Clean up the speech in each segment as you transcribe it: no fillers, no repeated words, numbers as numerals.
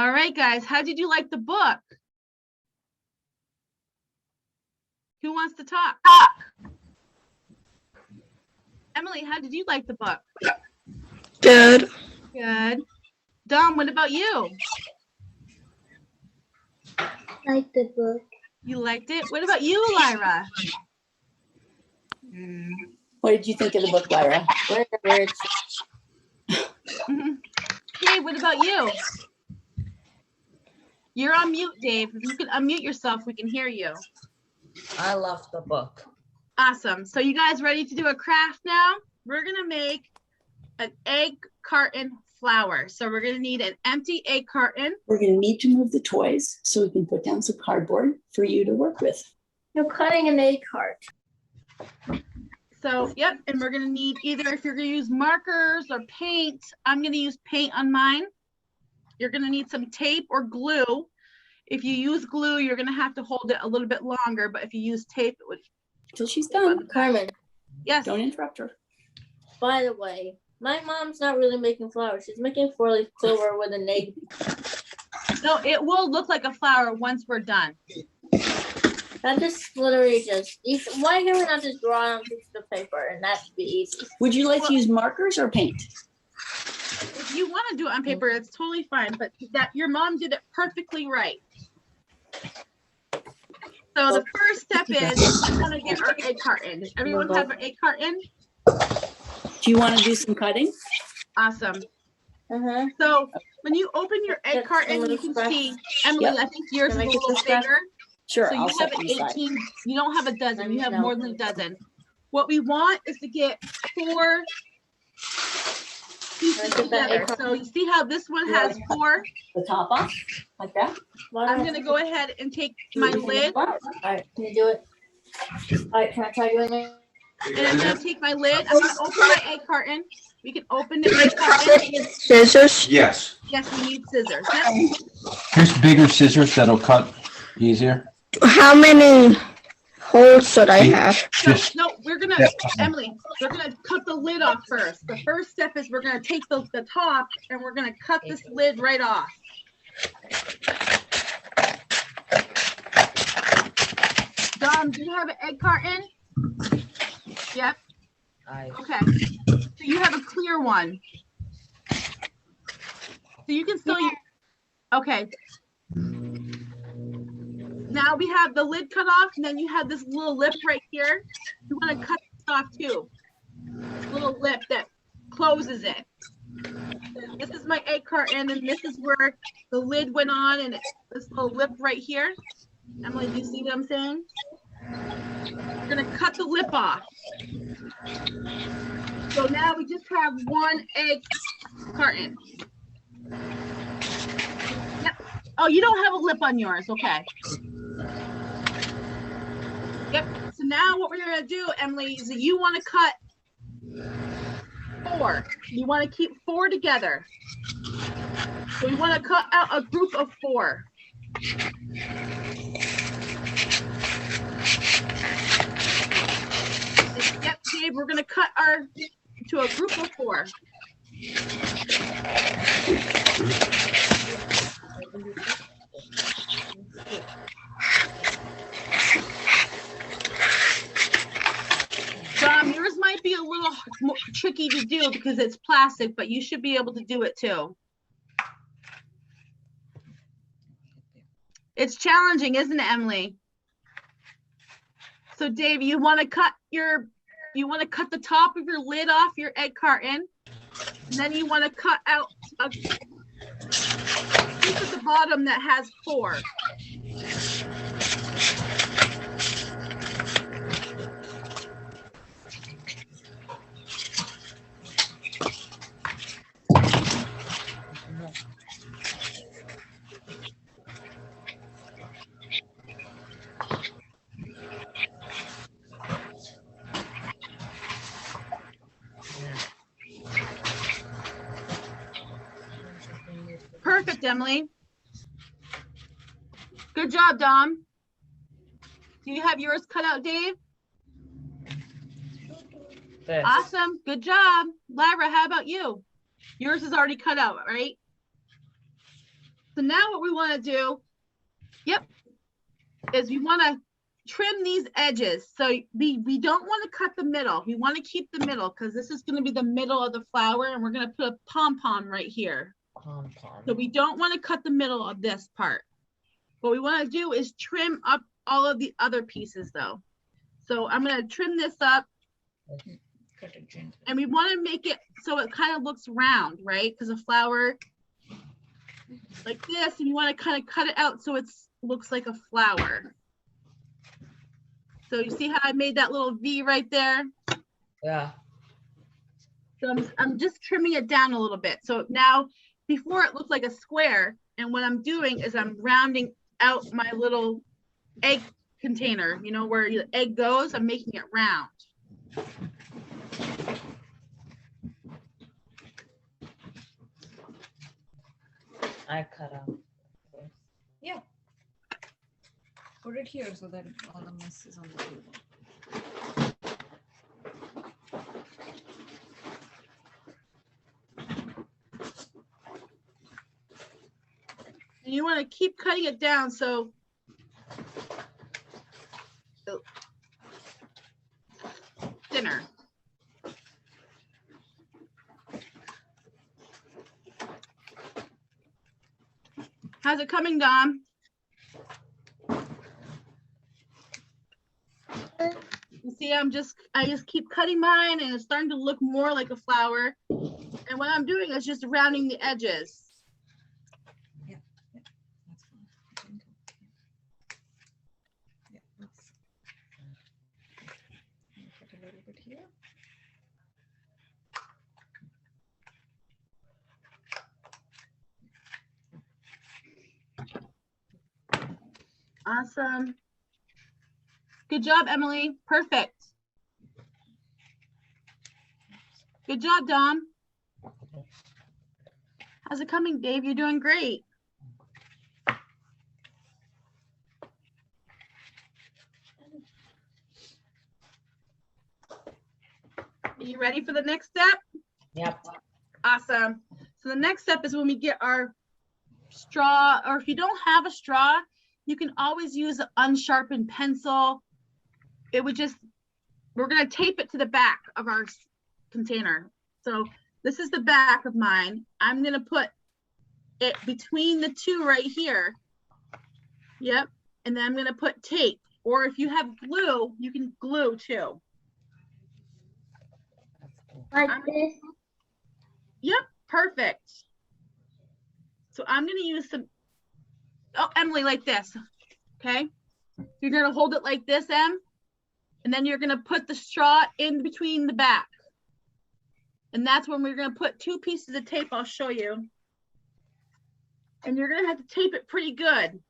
All right, guys, how did you like the book? Who wants to talk? Emily, how did you like the book? Good. Good. Dom, what about you? Like the book. You liked it? What about you, Lyra? What did you think of the book, Lyra? Whatever. Dave, what about you? You're on mute, Dave. If you can unmute yourself, we can hear you. I love the book. Awesome. So you guys ready to do a craft now? We're gonna make an egg carton flower. So we're gonna need an empty egg carton. We're going to need to move the toys so we can put down some cardboard for you to work with. You're cutting an egg heart. So, yep, and we're gonna need either, if you're gonna use markers or paint, I'm gonna use paint on mine. You're gonna need some tape or glue. If you use glue, you're gonna have to hold it a little bit longer, but if you use tape, it would. Till she's done. Carmen, Yes. Don't interrupt her. by the way, my mom's not really making flowers. She's making 4-leaf clover with an egg. No, it will look like a flower once we're done. That just literally why can we not just draw on a piece of paper and that'd be easy? Would you like to use markers or paint? If you want to do it on paper, it's totally fine, but that your mom did it perfectly right. So the first step is we're gonna get our egg carton. Does everyone have an egg carton? Do you want to do some cutting? Awesome. Uh-huh. So when you open your egg That's carton, a you can little see, Emily, Yep. I think yours is Can a I get little this back? bigger. Sure, So you I'll have set an these aside. 18, you don't have a dozen, you have No. more than a dozen. What we want is to get 4 pieces Can I get that egg together. carton? So you see how this one has 4? The top off, like that? I'm gonna go ahead and take my lid, All right, can you do it? All right, can I try doing it? and I'm gonna take my lid, I'm gonna open my egg carton. We can open it with carton. Scissors. Yes. Yes, we need scissors. Yep. Here's bigger scissors that'll cut easier. How many holes should I have? So, Just no, we're gonna, Yeah. Emily, we're gonna cut the lid off first. The first step is we're gonna take the top and we're gonna cut this lid right off. Dom, do you have an egg carton? Yep, okay. So you have a clear one. So you can still use, okay. Now we have the lid cut off, and then you have this little lip right here. You want to cut this off too. Little lip that closes it. This is my egg carton, and this is where the lid went on, and it's this little lip right here. Emily, do you see what I'm saying? We're gonna cut the lip off. So now we just have one egg carton. Yep. Oh, you don't have a lip on yours, okay. Yep, so now what we're gonna do, Emily, is that you wanna cut 4. You wanna keep 4 together. So we wanna cut out a group of 4. Yep, Dave, we're gonna cut to a group of 4. Dom, yours might be a little more tricky to do because it's plastic, but you should be able to do it too. It's challenging, isn't it, Emily? So Dave, you want to cut the top of your lid off your egg carton, and then you want to cut out a piece at the bottom that has 4. Perfect, Emily. Good job, Dom. Do you have yours cut out, Dave? This. Awesome. Good job. Lyra, how about you? Yours is already cut out, right? So now what we want to do, is we want to trim these edges. So we don't want to cut the middle. We want to keep the middle because this is going to be the middle of the flower, and we're going to put a pom-pom right here. Pom-pom. So we don't want to cut the middle of this part. What we want to do is trim up all of the other pieces though. So I'm going to trim this up, Cut it gently. and we want to make it so it kind of looks round, right? Because a flower like this, and you want to kind of cut it out so it looks like a flower. So you see how I made that little V right there? Yeah. So I'm just trimming it down a little bit. So now, before it looked like a square, and what I'm doing is I'm rounding out my little egg container, you know, where the egg goes, I'm making it round. I cut out. Put it here so that all the mess is on the table. And you want to keep cutting it down so thinner. How's it coming, Dom? You see, I just keep cutting mine, and it's starting to look more like a flower. And what I'm doing is just rounding the edges. That's fine. I think, yeah, that's. Put a little bit here. Awesome. Good job, Emily. Perfect. Good job, Dom. How's it coming, Dave? You're doing great. Are you ready for the next step? Yep. Awesome. So the next step is when we get our straw, or if you don't have a straw, you can always use an unsharpened pencil. It would just, we're going to tape it to the back of our container. So this is the back of mine. I'm going to put it between the two right here. Yep. And then I'm going to put tape, or if you have glue, you can glue too. Like this. Yep, perfect. So I'm going to use some, oh, Emily, like this, okay? You're going to hold it like this, Em, and then you're going to put the straw in between the back. And that's when we're going to put two pieces of tape. I'll show you. And you're going to have to tape it pretty good.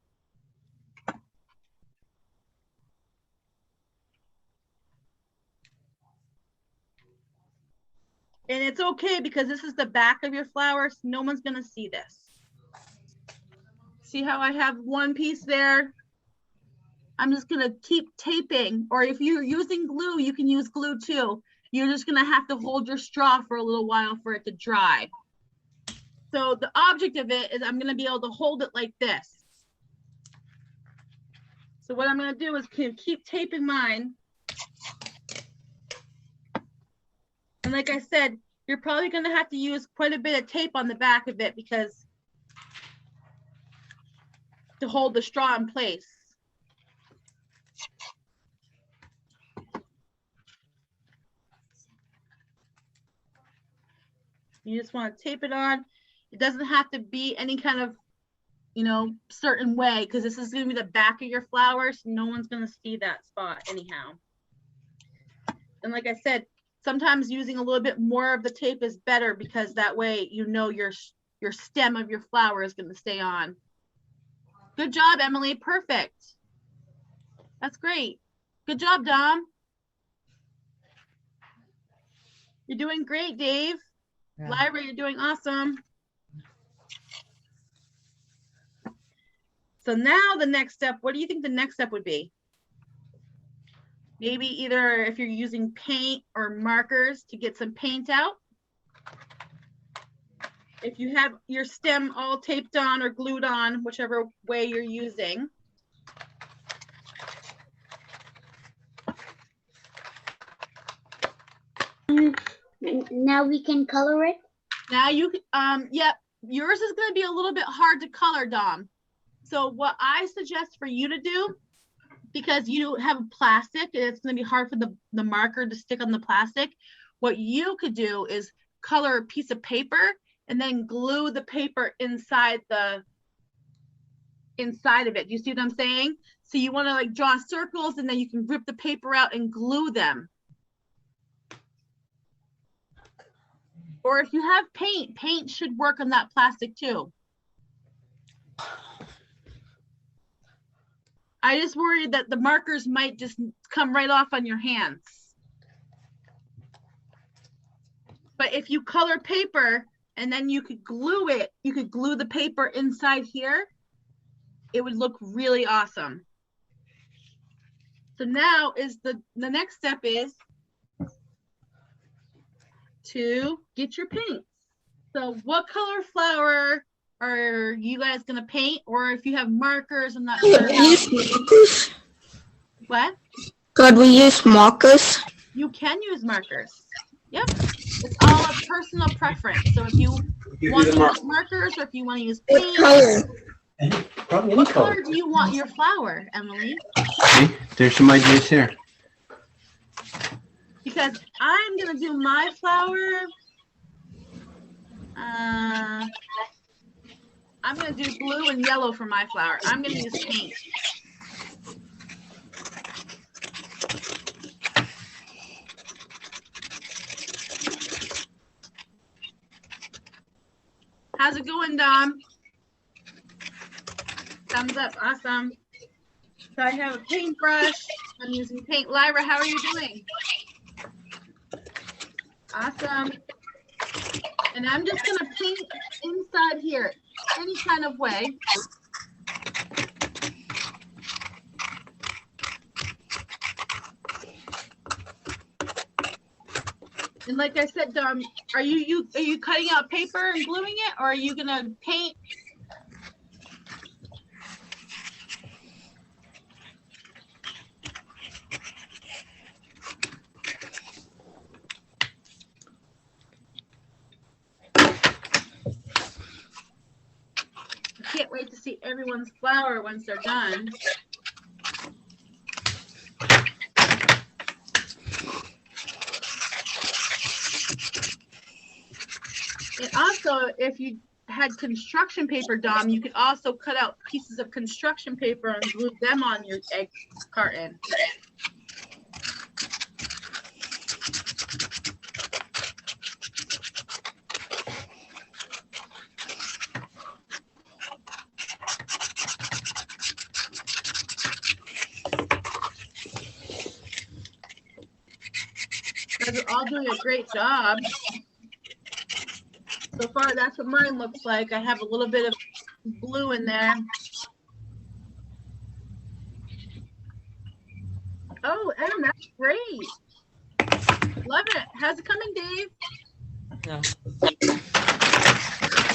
And it's okay because this is the back of your flower, so no one's going to see this. See how I have one piece there? I'm just going to keep taping, or if you're using glue, you can use glue too. You're just going to have to hold your straw for a little while for it to dry. So the object of it is I'm going to be able to hold it like this. So what I'm going to do is keep taping mine. And like I said, you're probably going to have to use quite a bit of tape on the back of it because to hold the straw in place. You just want to tape it on. It doesn't have to be any kind of, you know, certain way because this is going to be the back of your flower, so no one's going to see that spot anyhow. And like I said, sometimes using a little bit more of the tape is better because that way you know your stem of your flower is going to stay on. Good job, Emily. Perfect. That's great. Good job, Dom. You're doing great, Dave. Yeah. Lyra, you're doing awesome. So now the next step, what do you think the next step would be? Maybe either if you're using paint or markers to get some paint out. if you have your stem all taped on or glued on, whichever way you're using. Now we can color it. Now you, yep, yours is gonna be a little bit hard to color, Dom. So what I suggest for you to do, because you have a plastic and it's gonna be hard for the marker to stick on the plastic, what you could do is color a piece of paper and then glue the paper inside of it. You see what I'm saying? So you wanna like draw circles and then you can rip the paper out and glue them. Or if you have paint, paint should work on that plastic too. I just worry that the markers might just come right off on your hands. But if you color paper and then you could glue it, you could glue the paper inside here, it would look really awesome. So now is the next step is to get your paints. So what color flower are you guys gonna paint? Or if you have markers, I'm not Could sure. we use markers? What? Could we use markers? You can use markers. Yep. It's all a personal preference. So if you want to use markers or if you want to use What paint, color? Probably any what color. color do you want your flower, Emily? See, there's some ideas here. Because I'm gonna do my flower. I'm gonna do blue and yellow for my flower. I'm gonna use paint. How's it going, Dom? Thumbs up, awesome. So I have a paintbrush. I'm using paint. Lyra, how are you doing? Awesome. And I'm just gonna paint inside here, any kind of way. And like I said, Dom, are you cutting out paper and gluing it, or are you gonna paint? I can't wait to see everyone's flower once they're done. And also, if you had construction paper, Dom, you could also cut out pieces of construction paper and glue them on your egg carton. You guys are all doing a great job. So far, that's what mine looks like. I have a little bit of blue in there. Oh, Em, that's great. Love it. How's it coming, Dave? No.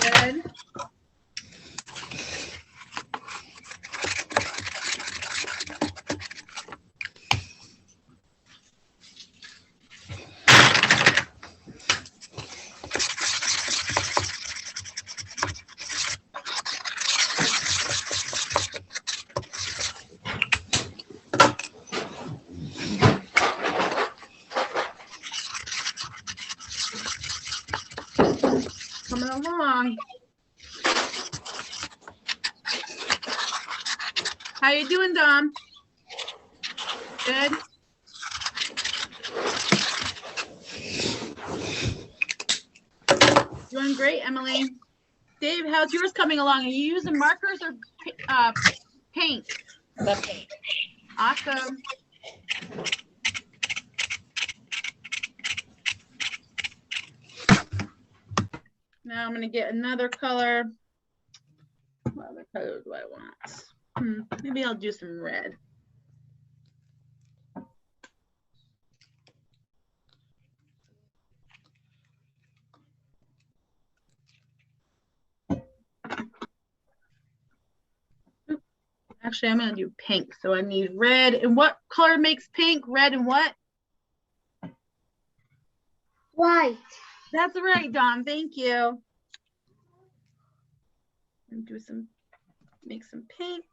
Good. Coming along. How you doing, Dom? Good. Doing great, Emily. Dave, how's yours coming along? Are you using markers or paint? The paint. Awesome. Now I'm gonna get another color. What other color do I want? Maybe I'll do some red. Actually, I'm gonna do pink. So I need red. And what color makes pink? Red and what? White. That's right, Dawn. Thank you. And do some, make some pink.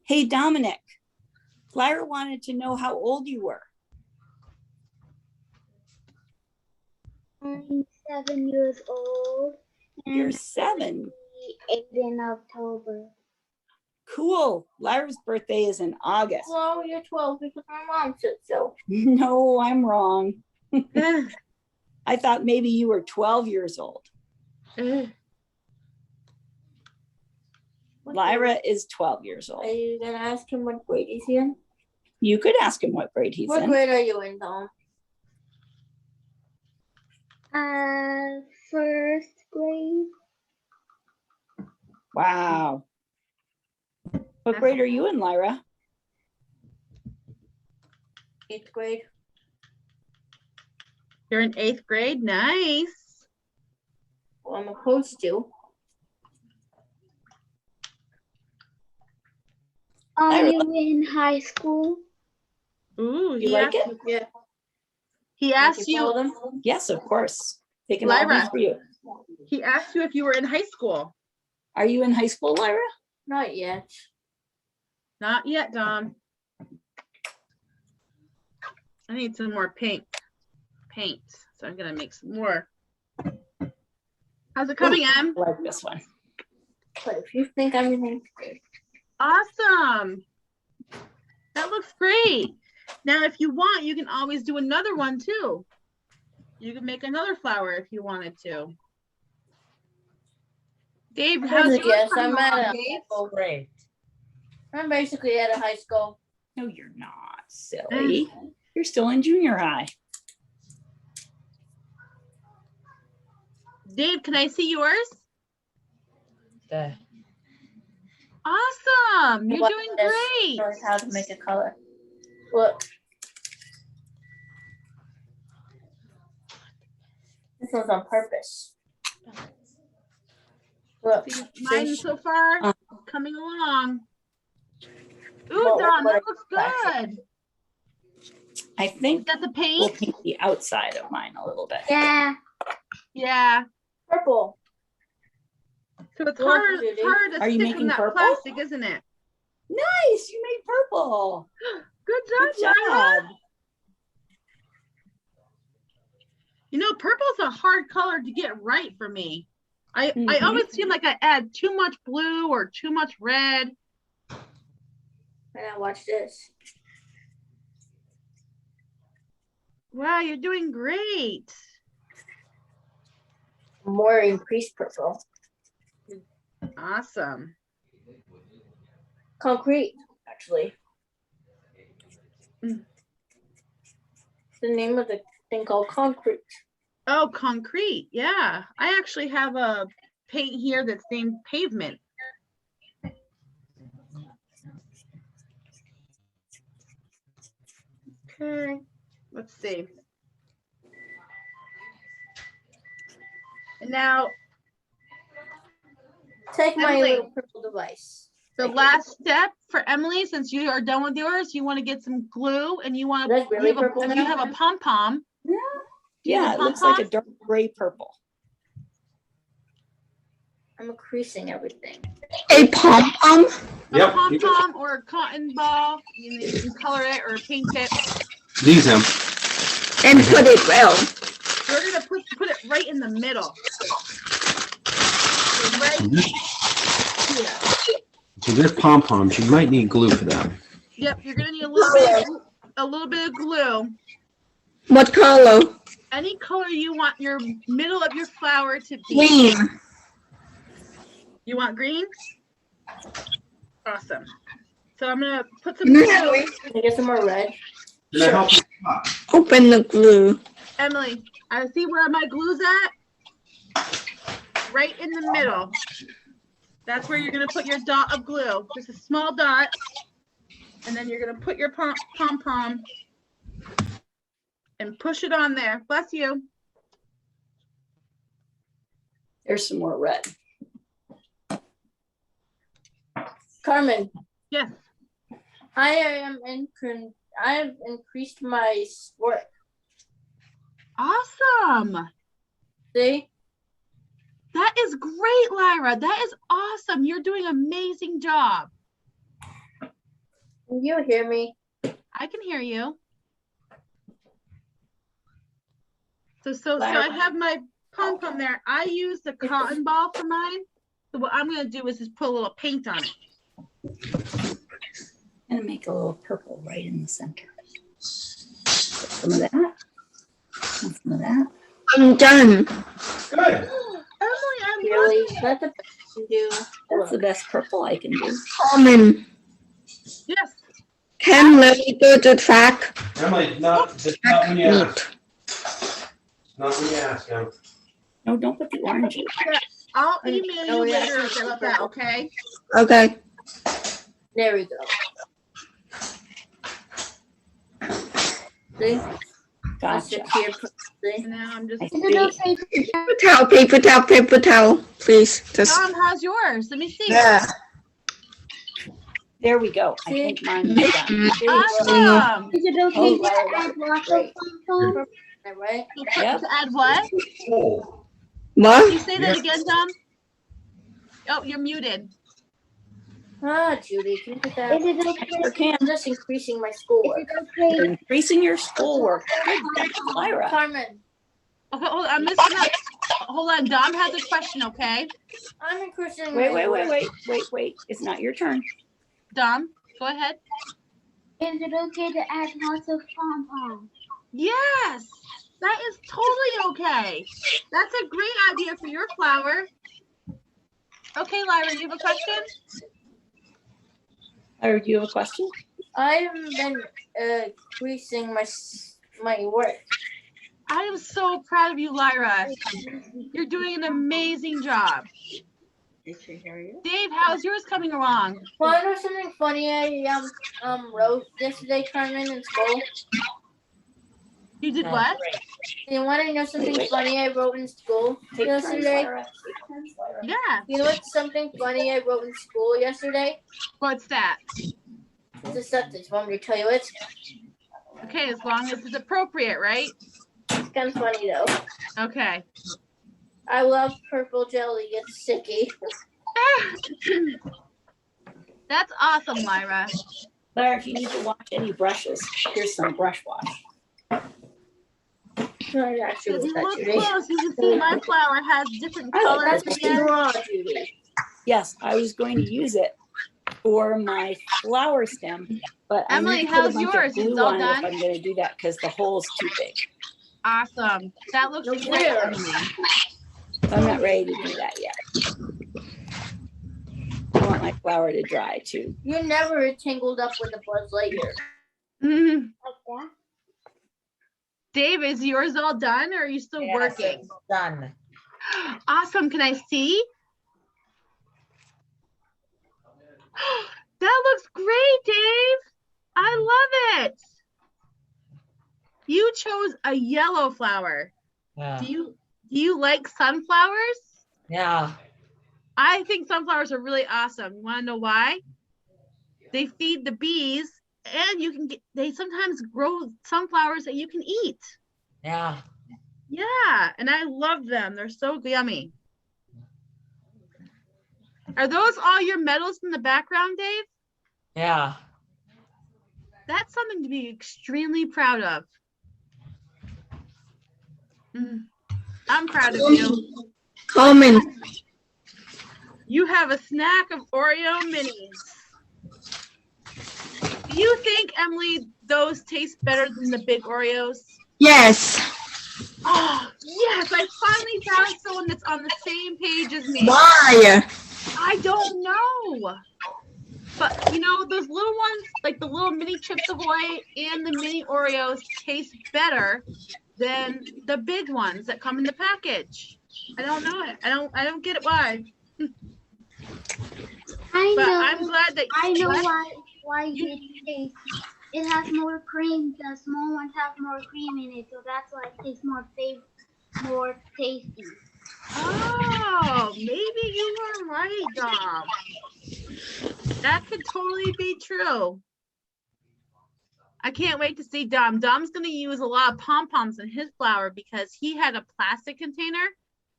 Hey, Dominic, Lyra wanted to know how old you were. I'm 7 years old. You're And 7. 8 in October. Cool. Lyra's birthday is in August. Well, you're 12 because my mom said so. No, I'm wrong. I thought maybe you were 12 years old. Lyra is 12 years Are old. you gonna ask him what grade he's in? You could ask him what grade he's What in. grade are you in, Tom? First grade. Wow. What grade are you in, Lyra? 8th grade. You're in 8th grade. Nice. Well, I'm supposed to. Are Lyra. you in high school? Ooh, You he like asked, it? Yeah. he asked Tell you. them. Yes, of course. They can all be Lyra. for you. He asked you if you were in high school. Are you in high school, Lyra? Not yet. Not yet, Dom. I need some more pink paint, so I'm gonna make some more. How's it coming, Em? I like this one. But if you think I'm in 8th grade, Awesome. That looks great. Now, if you want, you can always do another one too. You can make another flower if you wanted to. Dave, how's yours yes, coming I'm at along, a Dave? Oh, great. I'm basically at a high school. No, you're not, silly. You're still in junior high. Dave, can I see yours? There. Awesome. You're What doing is- great. Knows how to make a color. Look. This one's on purpose. Look. See, mine so far coming along. Ooh, Well, Don, what that looks good. I Is think that the we'll paint? paint the outside of mine a little bit. Yeah. Yeah. Purple. So it's What hard, did you do? hard to Are you stick making in that purple? plastic, isn't it? Nice, you made purple. Good Good job, Lyra. job. You know, purple's a hard color to get right for me. I Mhm. always feel like I add too much blue or too much red. And now watch this. Wow, you're doing great. More increased purple. Awesome. Concrete, actually. Mm. The name of the thing called concrete. Oh, concrete. Yeah. I actually have a paint here that's named pavement. Okay. Let's see. And now Take my Emily. little purple device. the Right here. last step for Emily, since you are done with yours, you want to get some glue and you want to, That's really purple if you now? have a pom-pom. Yeah, it looks like a dark gray purple. I'm creasing everything. A pom-pom? A Yep. pom-pom or a cotton ball, you can color it or paint it. These them. And put it well. We're gonna put it right in the middle. So right here. So they're pom-poms. You might need glue for that. Yep, you're gonna need a little bit of glue. What color? Any color you want your middle of your flower to be. Green. You want green? Awesome. So I'm gonna put some glue. Can I get some more red? Can I help you? Open the glue. Emily, I see where my glue's at. Right in the middle. That's where you're gonna put your dot of glue. Just a small dot. And then you're gonna put your pom-pom and push it on there. Bless you. There's some more red. Carmen, Yes. I have increased my work. Awesome. See? That is great, Lyra. That is awesome. You're doing an amazing job. Can you hear me? I can hear you. So I have my pom-pom there. I use the cotton ball for mine. So what I'm gonna do is just put a little paint on it. I'm gonna make a little purple right in the center. Put some of that. And some of that. I'm done. Good. Emily, I'm Really? That's the best you can do. That's the best purple I can do. Carmen, yes. can let me go to track? Emily, not when you ask. Not when you ask, Em. No, don't put the orange in. I'll email Oh, you yeah. later about that, okay? Okay. There we go. See? That's Gotcha. it here. See? And now I'm just. I Is it see. okay? Paper towel, please. Just, Tom, how's yours? Let me see. yeah. There we go. I think mine is done. Mm, There you go. Awesome. Is it okay Oh, to Lyra, add lots great. of pom-poms? Right? Yep. To add what? Oh, Can What? you say that again, Tom? Oh, you're muted. Ah, Judy, can you put that? Is it Sure okay? can. I'm just increasing my Is schoolwork. it You're okay? increasing your schoolwork. Good, Lyra. Carmen, Okay, hold on. I'm listening up. Hold on. Dom has a question, okay? I'm increasing Wait, my wait, wait, work. wait. It's not your turn. Dom, go ahead. Is it okay to add lots of pom-poms? Yes, that is totally okay. That's a great idea for your flower. Okay, Lyra, you have a question? Or do you have a question? I've been increasing my work. I am so proud of you, Lyra. You're doing an amazing job. Dave, how's yours coming along? Well, I know something funny I wrote yesterday, Carmen, in school. You did what? You want to know something funny I wrote in school Take turns, yesterday? Lyra. Take turns, Lyra. Yeah. You know what's something funny I wrote in school yesterday? What's that? It's a sentence. Want me to tell you it? Okay, as long as it's appropriate, right? It's kind of funny though. Okay. I love purple jelly. It's sticky. That's awesome, Lyra. Lyra, if you need to wash any brushes, here's some brush wash. I actually If wrote you that, look Judy. close, you can see my flower has different Oh, colors. That's what you again. draw, Judy. Yes, I was going to use it for my flower stem, but I Emily, need to put a how's bunch of yours? glue It's all on it if done? I'm going to do that because the hole's too big. Awesome. That looks No great, glare. Emily. I'm not ready to do that yet. I want my flower to dry too. You're never tangled up with a Buzz Lightyear. Mhm. Like that? Dave, is yours all done or are you still Yes, working? it's done. Awesome. Can I see? That looks great, Dave. I love it. You chose a yellow flower. Yeah. Do you like sunflowers? Yeah. I think sunflowers are really awesome. You want to know why? They feed the bees and they sometimes grow sunflowers that you can eat. Yeah. Yeah, and I love them. They're so yummy. Are those all your medals in the background, Dave? Yeah. That's something to be extremely proud of. I'm proud of you. Carmen, You have a snack of Oreo minis. Do you think, Emily, those taste better than the big Oreos? yes. Oh, yes, I finally found someone that's on the same page as me. Why? I don't know. But, you know, those little ones, like the little mini Chips Ahoy and the mini Oreos taste better than the big ones that come in the package. I don't know it. I don't get it why. I But know. I'm glad that I know what? why why it tastes. It has more cream. The small ones have more cream in it, so that's why it tastes more tasty. Oh, maybe you were right, Dom. That could totally be true. I can't wait to see Dom. Dom's going to use a lot of pom-poms in his flower because he had a plastic container,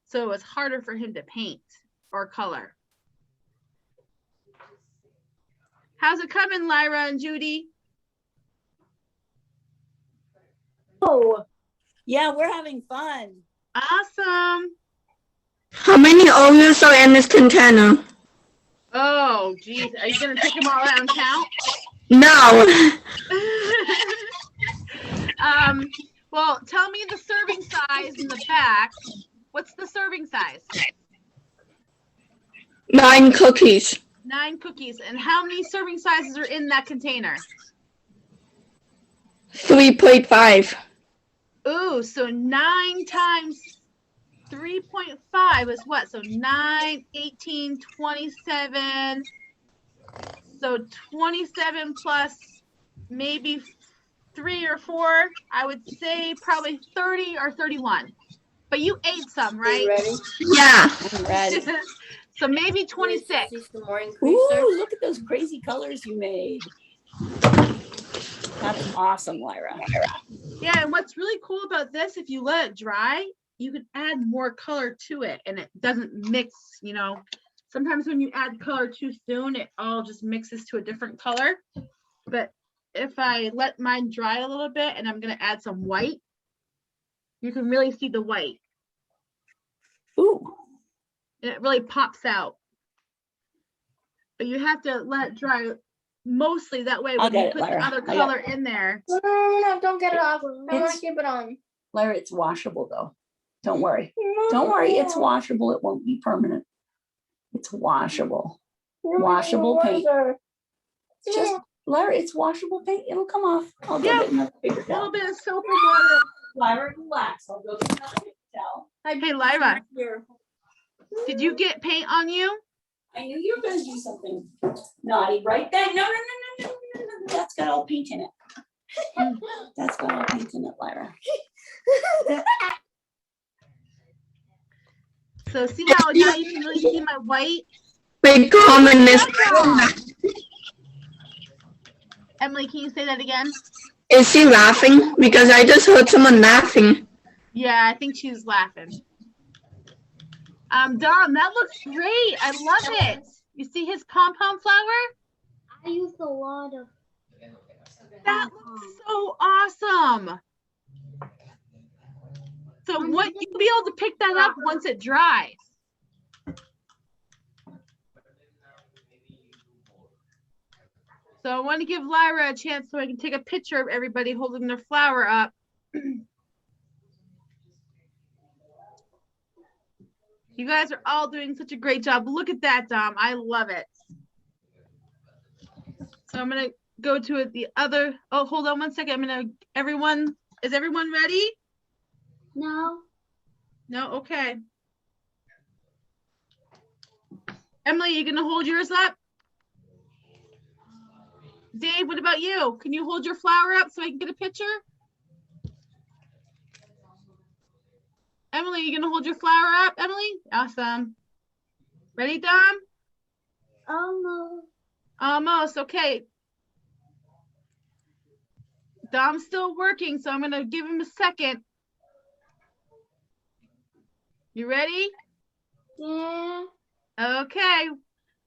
so it was harder for him to paint or color. How's it coming, Lyra and Judy? Oh, yeah, we're having fun. Awesome. How many Oreos are in this container? Oh, geez. Are you going to take them all out and count? No. Well, tell me the serving size in the back. What's the serving size? 9 cookies. 9 cookies. And how many serving sizes are in that container? 3.5. Ooh, so 9 times 3.5 is what? So 9, 18, 27. So 27 plus maybe 3 or 4. I would say probably 30 or 31. But you ate some, You right? ready? Yeah. I'm ready. So maybe 26. See some more Ooh, increasers? look at those crazy colors you made. That's awesome, Lyra. Yeah, and what's really cool about this, if you let it dry, you can add more color to it and it doesn't mix, you know. Sometimes when you add color too soon, it all just mixes to a different color. But if I let mine dry a little bit and I'm going to add some white, you can really see the white. Ooh, And it really pops out. But you have to let it dry mostly that way I'll when you get it, put the Lyra. other I got color in there. No, don't get it off. I want It's- to keep it on. Lyra, it's washable though. Don't worry. Don't worry, it's washable. It won't be permanent. It's washable. Washable paint. It's just, Lyra, it's washable paint. It'll come off. I'll Yeah. get another paper A little towel. bit of soap and water. Lyra, relax. I'll go get another paper towel. Hey, Lyra, Here. did you get paint on you? I knew you were gonna do something naughty right there. No. That's got all paint in it. That's got all paint in it, Lyra. So see how now you can really see my white? Big communist. Emily, can you say that again? Is he laughing? Because I just heard someone laughing. Yeah, I think she's laughing. Dom, that looks great. I love it. You see his pom-pom flower? I used a lot of. That looks so awesome. So what you'll be able to pick that up once it dries. So I want to give Lyra a chance so I can take a picture of everybody holding their flower up. You guys are all doing such a great job. Look at that, Dom. I love it. So I'm gonna go to the other. Oh, hold on one second. Is everyone ready? No. No, okay. Emily, you gonna hold yours up? Dave, what about you? Can you hold your flower up so I can get a picture? Emily, you gonna hold your flower up, Emily? Awesome. Ready, Dom? Almost. Almost, okay. Dom's still working, so I'm gonna give him a second. You ready? Yeah. Okay.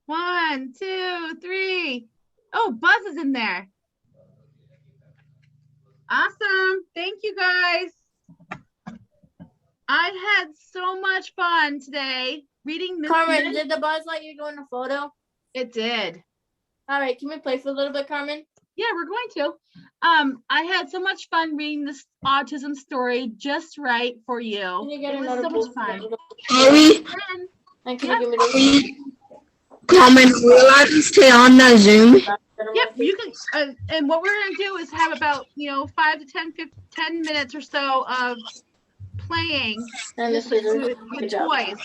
1, 2, 3. Oh, Buzz is in there. Awesome. Thank you, guys. I had so much fun today reading Miss Carmen, Min- did the Buzz let you go in a photo? It did. All right, can we play for a little bit, Carmen? Yeah, we're going to. I had so much fun reading this autism story just right for Can you. you get It was another so bowl much for fun. the- Harry, And can Yeah. you give me those? comment, will I stay on the Zoom? Yep, you can. And what we're going to do is have about, 5 to 10 minutes or so of playing And this is with good job. toys.